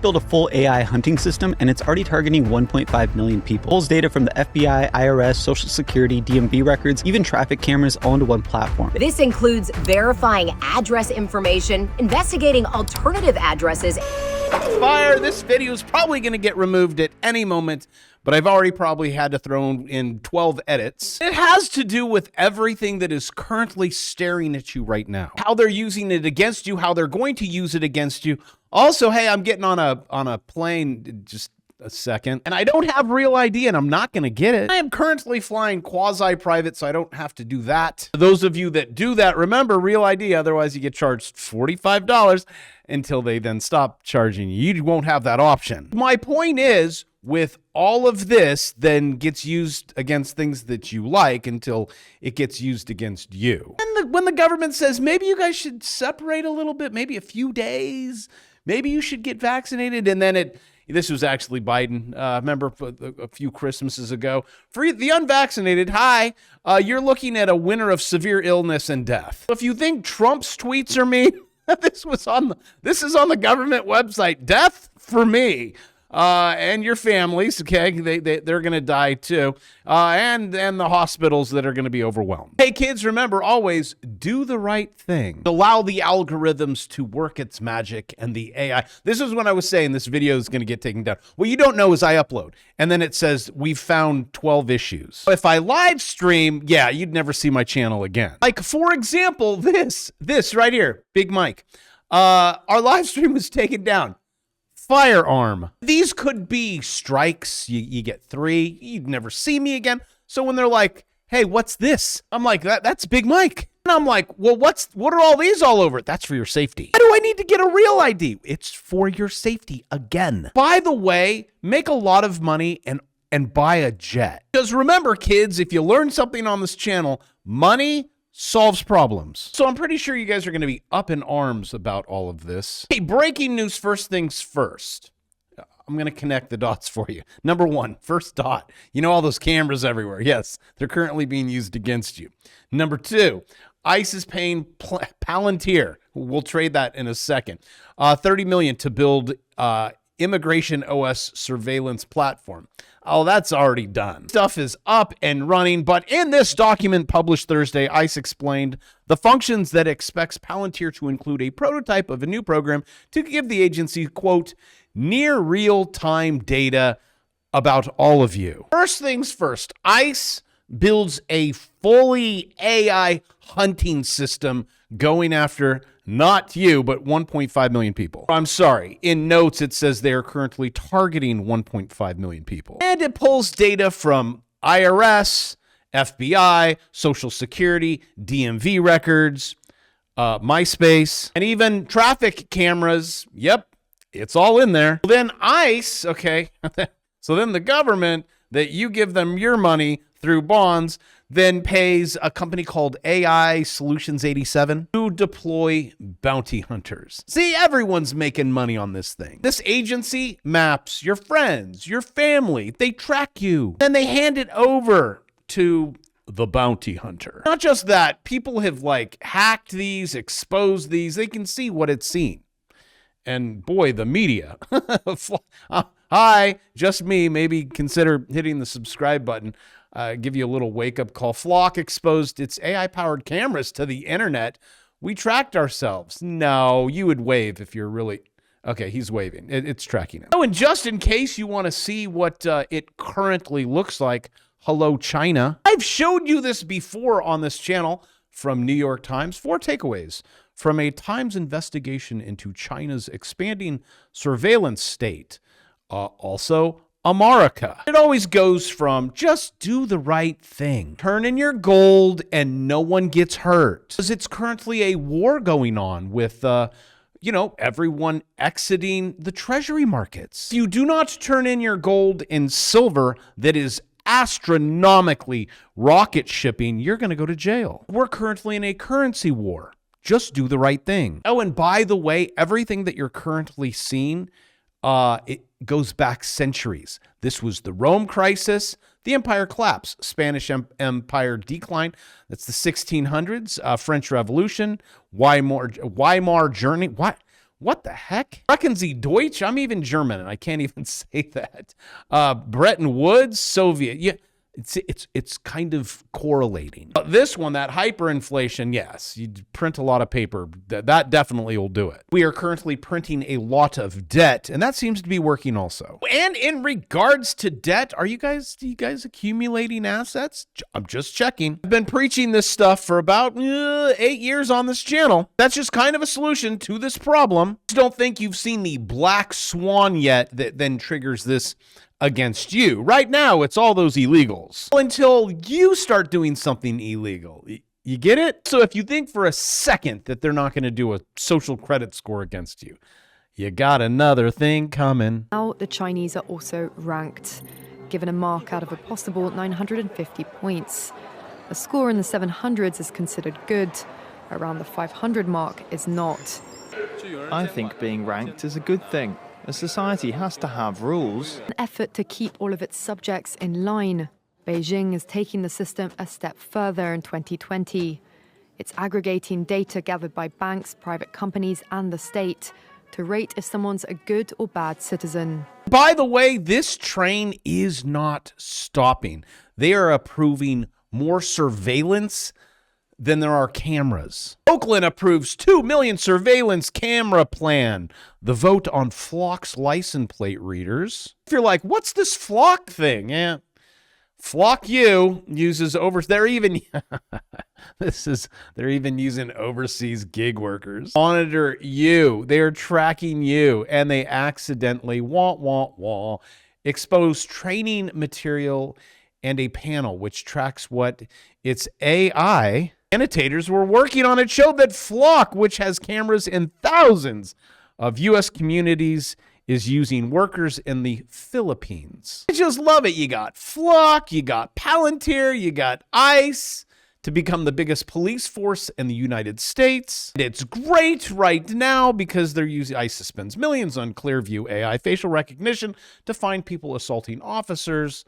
built a full AI hunting system, and it's already targeting 1.5 million people. It pulls data from the FBI, IRS, Social Security, DMV records, even traffic cameras all into one platform. This includes verifying address information, investigating alternative addresses. Fire, this video is probably going to get removed at any moment, but I've already probably had to throw in 12 edits. It has to do with everything that is currently staring at you right now. How they're using it against you, how they're going to use it against you. Also, hey, I'm getting on a plane, just a second, and I don't have Real ID, and I'm not going to get it. I am currently flying quasi-private, so I don't have to do that. For those of you that do that, remember Real ID, otherwise you get charged $45 until they then stop charging you. You won't have that option. My point is, with all of this, then gets used against things that you like until it gets used against you. And when the government says, maybe you guys should separate a little bit, maybe a few days, maybe you should get vaccinated, and then this was actually Biden. Remember a few Christmases ago. For the unvaccinated, hi, you're looking at a winter of severe illness and death. If you think Trump's tweets are mean, this is on the government website. Death for me. And your families, okay, they're going to die too, and the hospitals that are going to be overwhelmed. Hey kids, remember always do the right thing. Allow the algorithms to work its magic and the AI. This is when I was saying this video is going to get taken down. What you don't know is I upload, and then it says we've found 12 issues. If I live stream, yeah, you'd never see my channel again. Like for example, this right here, Big Mike. Our live stream was taken down. Firearm. These could be strikes. You get 3. You'd never see me again. So when they're like, hey, what's this? I'm like, that's Big Mike. And I'm like, well, what are all these all over it? That's for your safety. Why do I need to get a Real ID? It's for your safety again. By the way, make a lot of money and buy a jet. Because remember, kids, if you learn something on this channel, money solves problems. So I'm pretty sure you guys are going to be up in arms about all of this. Hey, breaking news, first things first. I'm going to connect the dots for you. Number 1, first dot. You know all those cameras everywhere. Yes, they're currently being used against you. Number 2, ICE is paying Pltr. We'll trade that in a second. $30 million to build Immigration OS surveillance platform. Oh, that's already done. Stuff is up and running, but in this document published Thursday, ICE explained the functions that expects Palantir to include a prototype of a new program to give the agency, quote, near real-time data about all of you. First things first, ICE builds a fully AI hunting system going after not you, but 1.5 million people. I'm sorry. In notes, it says they are currently targeting 1.5 million people. And it pulls data from IRS, FBI, Social Security, DMV records, MySpace, and even traffic cameras. Yep, it's all in there. Then ICE, okay, so then the government that you give them your money through bonds then pays a company called AI Solutions 87 to deploy bounty hunters. See, everyone's making money on this thing. This agency maps your friends, your family. They track you. Then they hand it over to the bounty hunter. Not just that, people have hacked these, exposed these. They can see what it's seen. And boy, the media. Hi, just me. Maybe consider hitting the subscribe button. Give you a little wake-up call. Flock exposed its AI-powered cameras to the internet. We tracked ourselves. No, you would wave if you're really... Okay, he's waving. It's tracking him. Oh, and just in case you want to see what it currently looks like, hello, China. I've showed you this before on this channel from New York Times. 4 takeaways from a Times investigation into China's expanding surveillance state. Also, America. It always goes from just do the right thing. Turn in your gold and no one gets hurt. Because it's currently a war going on with, everyone exiting the treasury markets. If you do not turn in your gold and silver that is astronomically rocket shipping, you're going to go to jail. We're currently in a currency war. Just do the right thing. Oh, and by the way, everything that you're currently seeing, it goes back centuries. This was the Rome crisis, the empire collapse, Spanish empire decline. That's the 1600s, French Revolution, Weimar What the heck? Sprechen Sie Deutsch? I'm even German and I can't even say that. Bretton Woods, Soviet. Yeah. It's kind of correlating. But this one, that hyperinflation, yes, you print a lot of paper. That definitely will do it. We are currently printing a lot of debt, and that seems to be working also. And in regards to debt, do you guys accumulating assets? I'm just checking. I've been preaching this stuff for about 8 years on this channel. That's just kind of a solution to this problem. Just don't think you've seen the black swan yet that then triggers this against you. Right now, it's all those illegals. Until you start doing something illegal. You get it? So if you think for a second that they're not going to do a social credit score against you, you got another thing coming. Now the Chinese are also ranked, given a mark out of a possible 950 points. A score in the 700s is considered good. Around the 500 mark is not. I think being ranked is a good thing. A society has to have rules. An effort to keep all of its subjects in line. Beijing is taking the system a step further in 2020. It's aggregating data gathered by banks, private companies, and the state to rate if someone's a good or bad citizen. By the way, this train is not stopping. They are approving more surveillance than there are cameras. Oakland approves 2 million surveillance camera plan. The vote on Flock's license plate readers. If you're like, what's this Flock thing? Yeah, Flock U uses they're even using overseas gig workers. Monitor you. They are tracking you, and they accidentally expose training material and a panel which tracks what its AI annotators were working on. It showed that Flock, which has cameras in thousands of U.S. communities, is using workers in the Philippines. I just love it. You got Flock, you got Pltr, you got ICE to become the biggest police force in the United States. It's great right now because they're using ICE spends millions on Clearview AI facial recognition to find people assaulting officers.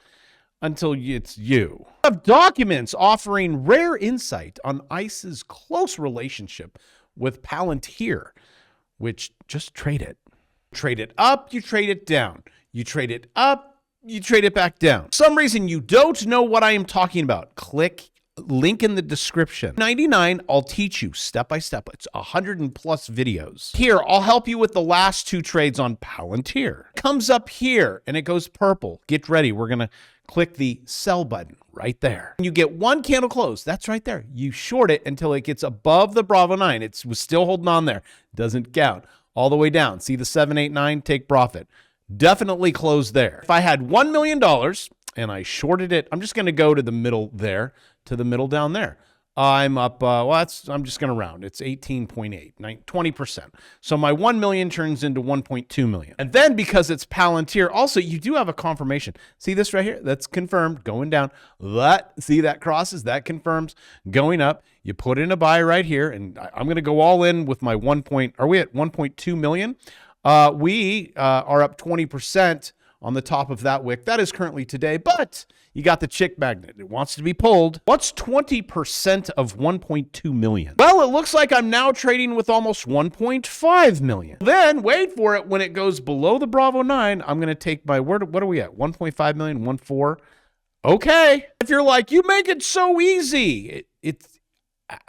Until it's you. Have documents offering rare insight on ICE's close relationship with Pltr, which just trade it. Trade it up, you trade it down. You trade it up, you trade it back down. For some reason you don't know what I am talking about. Click link in the description. 99, I'll teach you step by step. It's 100+ videos. Here, I'll help you with the last 2 trades on Pltr. Comes up here and it goes purple. Get ready. We're going to click the sell button right there. You get 1 candle close. That's right there. You short it until it gets above the Bravo 9. It was still holding on there. Doesn't count. All the way down. See the 789? Take profit. Definitely close there. If I had $1 million and I shorted it, I'm just going to go to the middle there, to the middle down there. I'm up, I'm just going to round. It's 18.8, 20%. So my 1 million turns into 1.2 million. And then because it's Pltr, also you do have a confirmation. See this right here? That's confirmed going down. See that crosses, that confirms going up. You put in a buy right here, and I'm going to go all in with my are we at 1.2 million? We are up 20% on the top of that wick. That is currently today, but you got the chick magnet. It wants to be pulled. What's 20% of 1.2 million? Well, it looks like I'm now trading with almost 1.5 million. Then wait for it. When it goes below the Bravo 9, I'm going to take my, what are we at? 1.5 million, 1.4. Okay. If you're like, you make it so easy.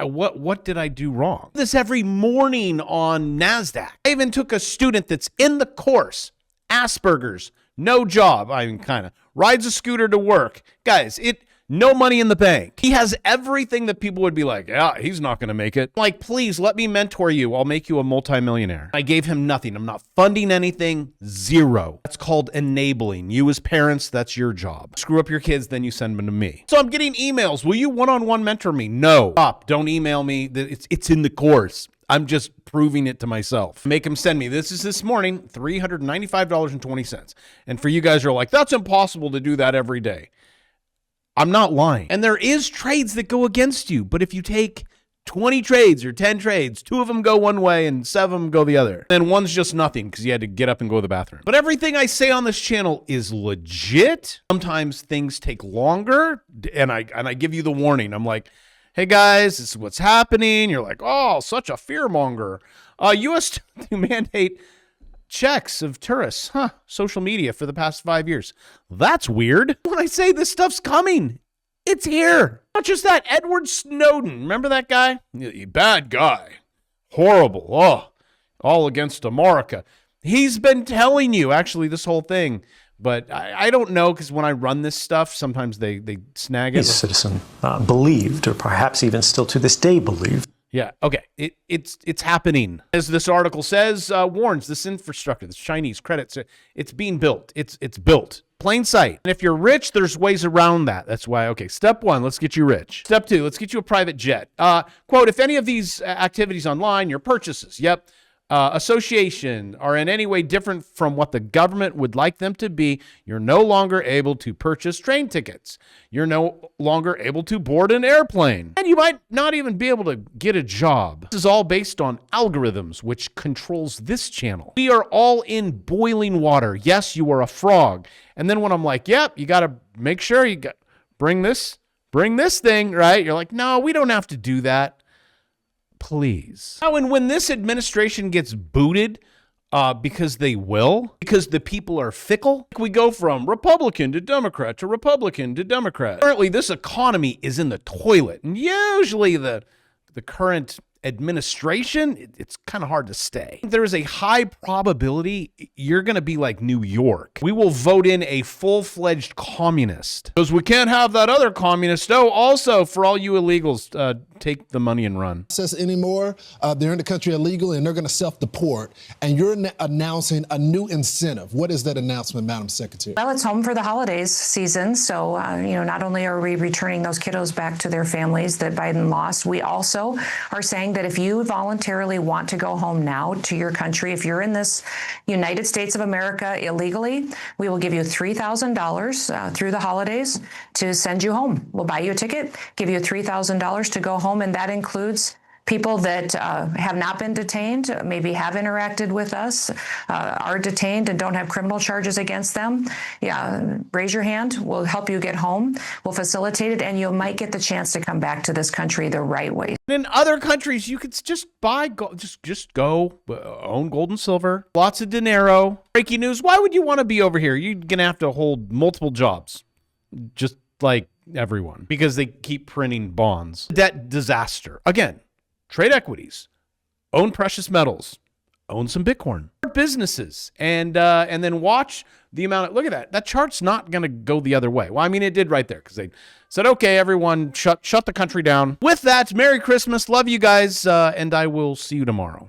What did I do wrong? This every morning on NASDAQ. I even took a student that's in the course, Asperger's, no job. I mean, kind of rides a scooter to work. Guys, no money in the bank. He has everything that people would be like, yeah, he's not going to make it. Like, please let me mentor you. I'll make you a multimillionaire. I gave him nothing. I'm not funding anything. Zero. That's called enabling. You as parents, that's your job. Screw up your kids, then you send them to me. So I'm getting emails. Will you one-on-one mentor me? No. Stop. Don't email me. It's in the course. I'm just proving it to myself. Make him send me. This is this morning, $395.20. And for you guys who are like, that's impossible to do that every day. I'm not lying. And there is trades that go against you. But if you take 20 trades or 10 trades, 2 of them go one way and 7 of them go the other. Then one's just nothing because you had to get up and go to the bathroom. But everything I say on this channel is legit. Sometimes things take longer, and I give you the warning. I'm like, hey guys, this is what's happening. You're like, oh, such a fearmonger. U.S. to mandate checks of tourists, social media for the past 5 years. That's weird. When I say this stuff's coming, it's here. Not just that, Edward Snowden. Remember that guy? Bad guy. Horrible. Oh, all against America. He's been telling you, actually, this whole thing. But I don't know, because when I run this stuff, sometimes they snag it. He's a citizen believed, or perhaps even still to this day believed. Yeah, okay. It's happening. As this article says, warns this infrastructure, this Chinese credits, it's being built. It's built. Plain sight. And if you're rich, there's ways around that. That's why, okay, step 1, let's get you rich. Step 2, let's get you a private jet. Quote, if any of these activities online, your purchases, association are in any way different from what the government would like them to be, you're no longer able to purchase train tickets. You're no longer able to board an airplane. And you might not even be able to get a job. This is all based on algorithms, which controls this channel. We are all in boiling water. Yes, you are a frog. And then when I'm like, yep, you got to make sure you bring this thing, right? You're like, no, we don't have to do that. Please. Oh, and when this administration gets booted, because they will, because the people are fickle, we go from Republican to Democrat to Republican to Democrat. Currently, this economy is in the toilet, and usually the current administration, it's kind of hard to stay. There is a high probability you're going to be like New York. We will vote in a full-fledged communist, because we can't have that other communist. Oh, also, for all you illegals, take the money and run. Anymore, they're in the country illegally, and they're going to self-deport. And you're announcing a new incentive. What is that announcement, Madam Secretary? Well, it's home for the holidays season. So, not only are we returning those kiddos back to their families that Biden lost, we also are saying that if you voluntarily want to go home now to your country, if you're in this United States of America illegally, we will give you $3,000 through the holidays to send you home. We'll buy you a ticket, give you $3,000 to go home, and that includes people that have not been detained, maybe have interacted with us, are detained and don't have criminal charges against them. Yeah, raise your hand. We'll help you get home. We'll facilitate it, and you might get the chance to come back to this country the right way. In other countries, you could just buy, just go own gold and silver, lots of dinero. Breaking news, why would you want to be over here? You're going to have to hold multiple jobs, just like everyone, because they keep printing bonds. Debt disaster. Again, trade equities, own precious metals, own some Bitcoin, businesses, and then watch the amount of, look at that. That chart's not going to go the other way. Well, I mean, it did right there, because they said, okay, everyone, shut the country down. With that, Merry Christmas. Love you guys, and I will see you tomorrow.